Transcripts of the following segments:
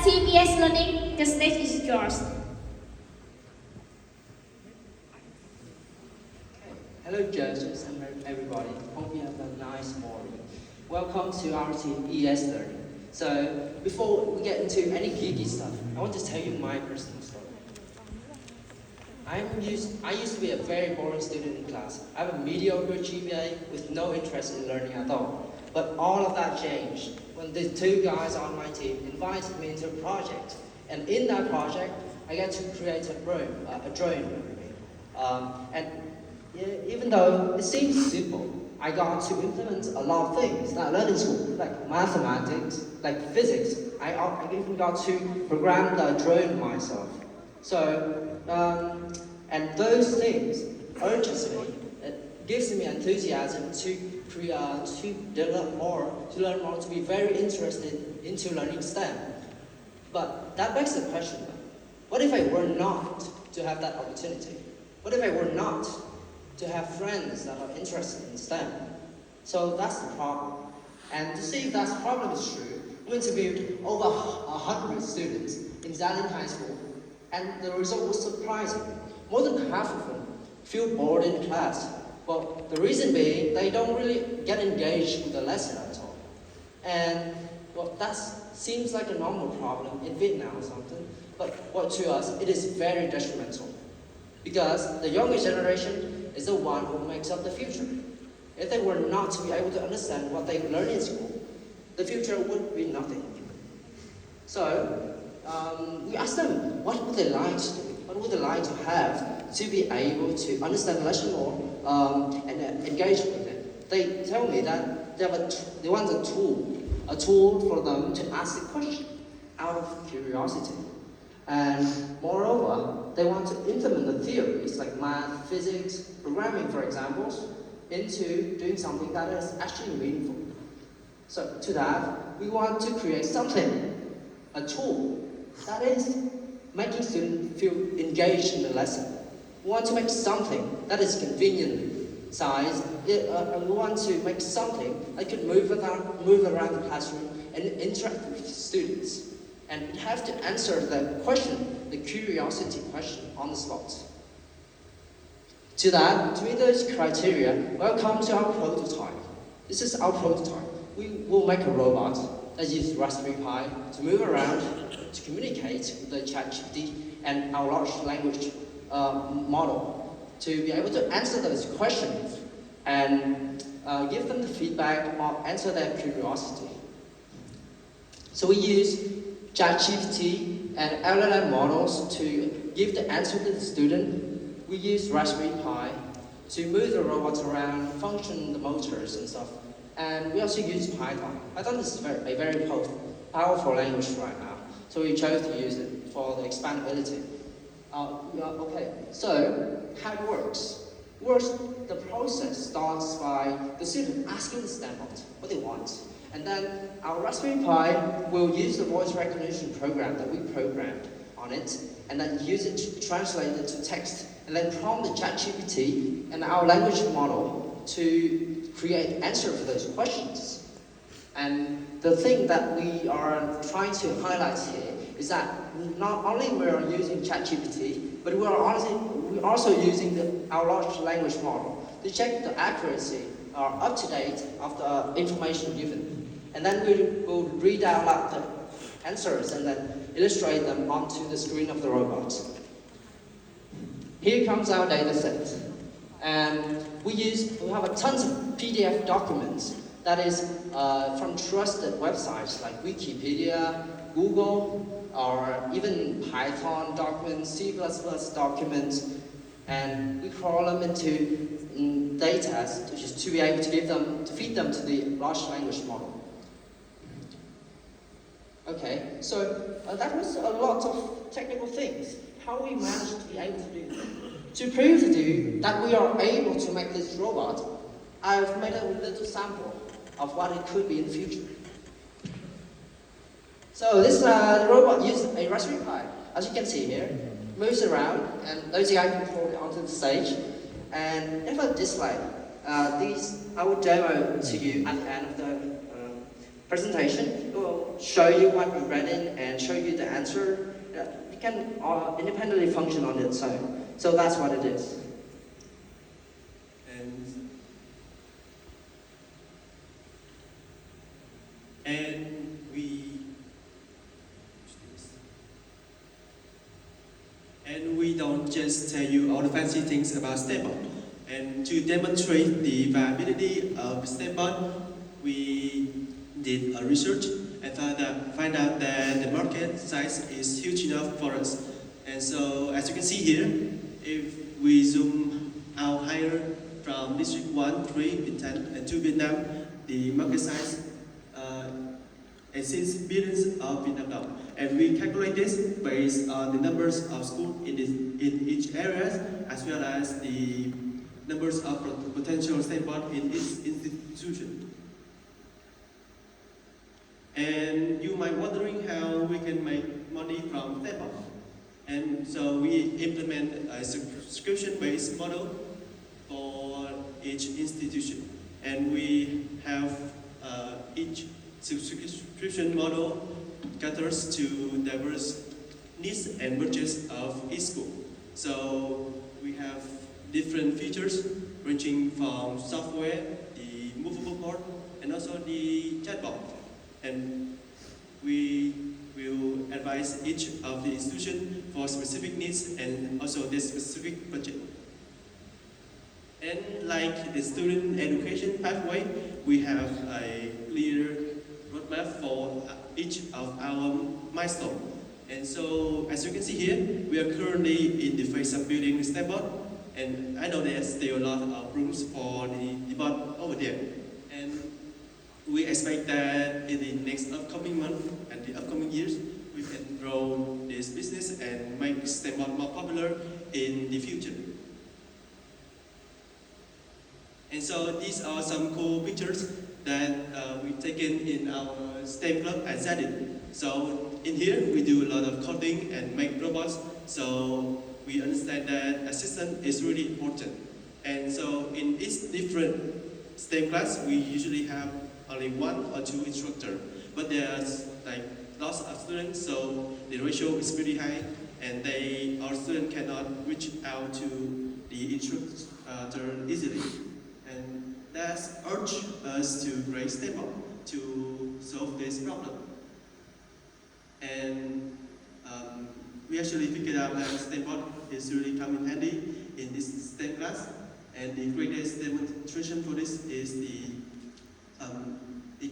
Team ES Learning, the stage is yours. Hello judges and everybody, hope you have a nice morning. Welcome to our team ES Learning. So before we get into any geeky stuff, I want to tell you my personal story. I used to be a very boring student in class. I have a mediocre GPA with no interest in learning at all. But all of that changed when the two guys on my team invited me into a project. And in that project, I get to create a drone. And even though it seems simple, I got to implement a lot of things that I learned in school, like mathematics, like physics. I even got to program the drone myself. So, and those things urges me, it gives me enthusiasm to develop more, to learn more, to be very interested into learning STEM. But that begs the question, what if I were not to have that opportunity? What if I were not to have friends that are interested in STEM? So that's the problem. And to see if that problem is true, we interviewed over 100 students in Zalin High School, and the result was surprising. More than half of them feel bored in class. Well, the reason being, they don't really get engaged with the lesson at all. And well, that seems like a normal problem in Vietnam or something, but to us, it is very detrimental. Because the younger generation is the one who makes up the future. If they were not to be able to understand what they learn in school, the future would be nothing. So, we asked them, what would they like to do? What would they like to have to be able to understand the lesson more and engage with it? They tell me that they want a tool for them to ask the question out of curiosity. And moreover, they want to implement the theories like math, physics, programming, for example, into doing something that is actually meaningful. So to that, we want to create something, a tool, that is making students feel engaged in the lesson. We want to make something that is conveniently sized, and we want to make something that could move around the classroom and interact with students. And you have to answer the question, the curiosity question on the spot. To that, to meet those criteria, welcome to our prototype. This is our prototype. We will make a robot that uses Raspberry Pi to move around, to communicate with the ChatGPT and our large language model, to be able to answer those questions and give them the feedback or answer their curiosity. So we use ChatGPT and LLM models to give the answer to the student. We use Raspberry Pi to move the robots around, function the motors and stuff. And we also use Python. Python is a very powerful language right now, so we chose to use it for the expandability. Okay, so how it works. The process starts by the student asking the STEM bot what they want. And then our Raspberry Pi will use the voice recognition program that we programmed on it, and then use it to translate it to text, and then prompt the ChatGPT and our language model to create answer for those questions. And the thing that we are trying to highlight here is that not only we are using ChatGPT, but we're also using our large language model to check the accuracy or up to date of the information given. And then we will read out loud the answers and then illustrate them onto the screen of the robot. Here comes our data set. And we have a tons of PDF documents that is from trusted websites like Wikipedia, Google, or even Python documents, C++ documents, and we crawl them into data to be able to feed them to the large language model. Okay, so that was a lot of technical things. How we managed to be able to do that. To prove that we are able to make this robot, I've made a little sample of what it could be in the future. So this the robot uses a Raspberry Pi. As you can see here, moves around, and those guys can pull it onto the stage. And if I display these, I will demo to you at the end of the presentation. It will show you what we read in and show you the answer, it can independently function on its own. So that's what it is. And we don't just tell you all the fancy things about StepBot. And to demonstrate the viability of StepBot, we did a research and find out that the market size is huge enough for us. And so, as you can see here, if we zoom out higher from District 1, 3, Vietnam, and to Vietnam, the market size exceeds billions of Vietnam dollars. And we calculate this based on the numbers of schools in each area, as well as the numbers of potential StepBot in each institution. And you might be wondering how we can make money from StepBot. And so we implement a subscription-based model for each institution. And we have each subscription model caters to diverse needs and budgets of each school. So we have different features ranging from software, the movable board, and also the chatbot. And we will advise each of the institutions for specific needs and also their specific budget. And like the student education pathway, we have a clear roadmap for each of our milestones. And so, as you can see here, we are currently in the phase of building the StepBot, and I know there's still a lot of rooms for the bot over there. And we expect that in the next upcoming month and the upcoming years, we can grow this business and make StepBot more popular in the future. And so these are some cool pictures that we've taken in our STEM club at Zadin. So in here, we do a lot of coding and make robots. So we understand that assistance is really important. And so in each different STEM class, we usually have only 1 or 2 instructors. But there's like lots of students, so the ratio is pretty high, and our students cannot reach out to the instructor easily. And that's urged us to create StepBot to solve this problem. And we actually figured out that StepBot is really come in handy in this STEM class. And the greatest demonstration for this is the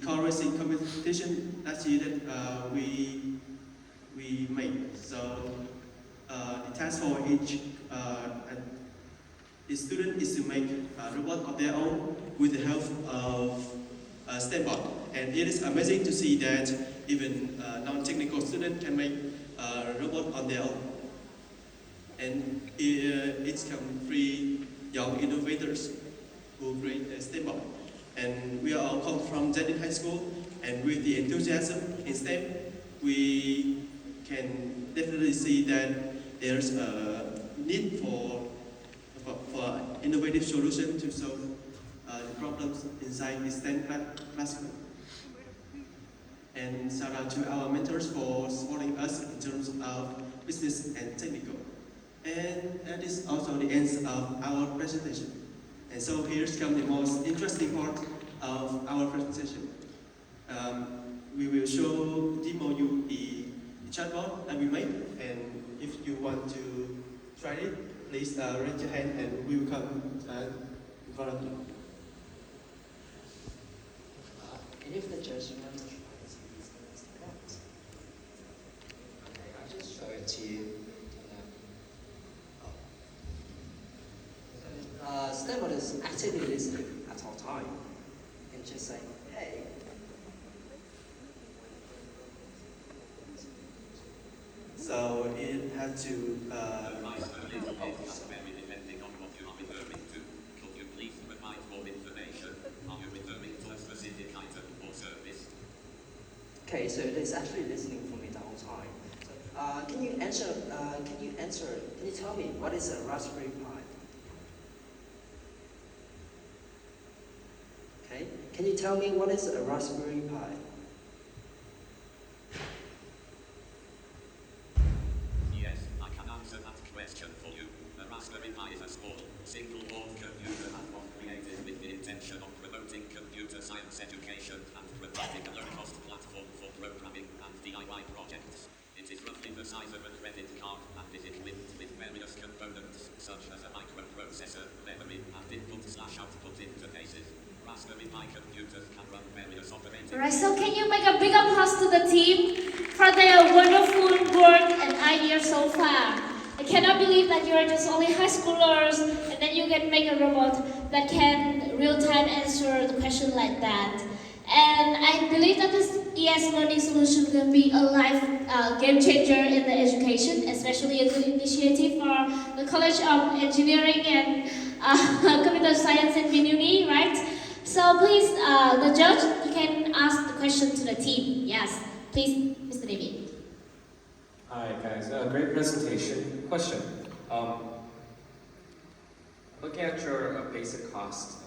car racing competition last year that we made. So the task for each the student is to make a robot of their own with the help of StepBot. And it is amazing to see that even non-technical students can make a robot on their own. And it's come 3 young innovators who create a STEM. And we are all come from Zadin High School, and with the enthusiasm in STEM, we can definitely see that there's a need for innovative solution to solve the problems inside the STEM classroom. And shout out to our mentors for supporting us in terms of business and technical. And that is also the end of our presentation. And so here's come the most interesting part of our presentation. We will demo you the chatbot that we made, and if you want to try it, please raise your hand and we will come in front of you. And if the judge wants to try to see these things, okay, I'll just show it to you. StepBot is actively listening at all time and just say, hey. So it had to depending on what you are referring to. Could you please provide more information? Are you referring to a specific item or service? Okay, so it is actually listening for me the whole time. So, can you tell me what is a Raspberry Pi? Okay, can you tell me what is a Raspberry Pi? a small, single-board computer and one created with the intention of promoting computer science education and providing a low-cost platform for programming and DIY projects. It is roughly the size of a credit card and is equipped with various components such as a microprocessor, memory, and input/output interfaces. Raspberry Pi computers can run various operating. Alright, so can you make a big applause to the team for their wonderful work and ideas so far? I cannot believe that you are just only high schoolers and then you can make a robot that can real-time answer the question like that. And I believe that this ES learning solution will be a life game changer in the education, especially a good initiative for the College of Engineering and Computer Science and VinUni, right? So please, the judge, you can ask the question to the team. Yes, please, Mr. David. Hi guys, great presentation. Question. Looking at your basic cost,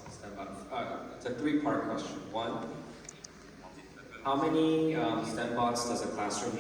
it's a three-part question. One, how many STEM bots does a classroom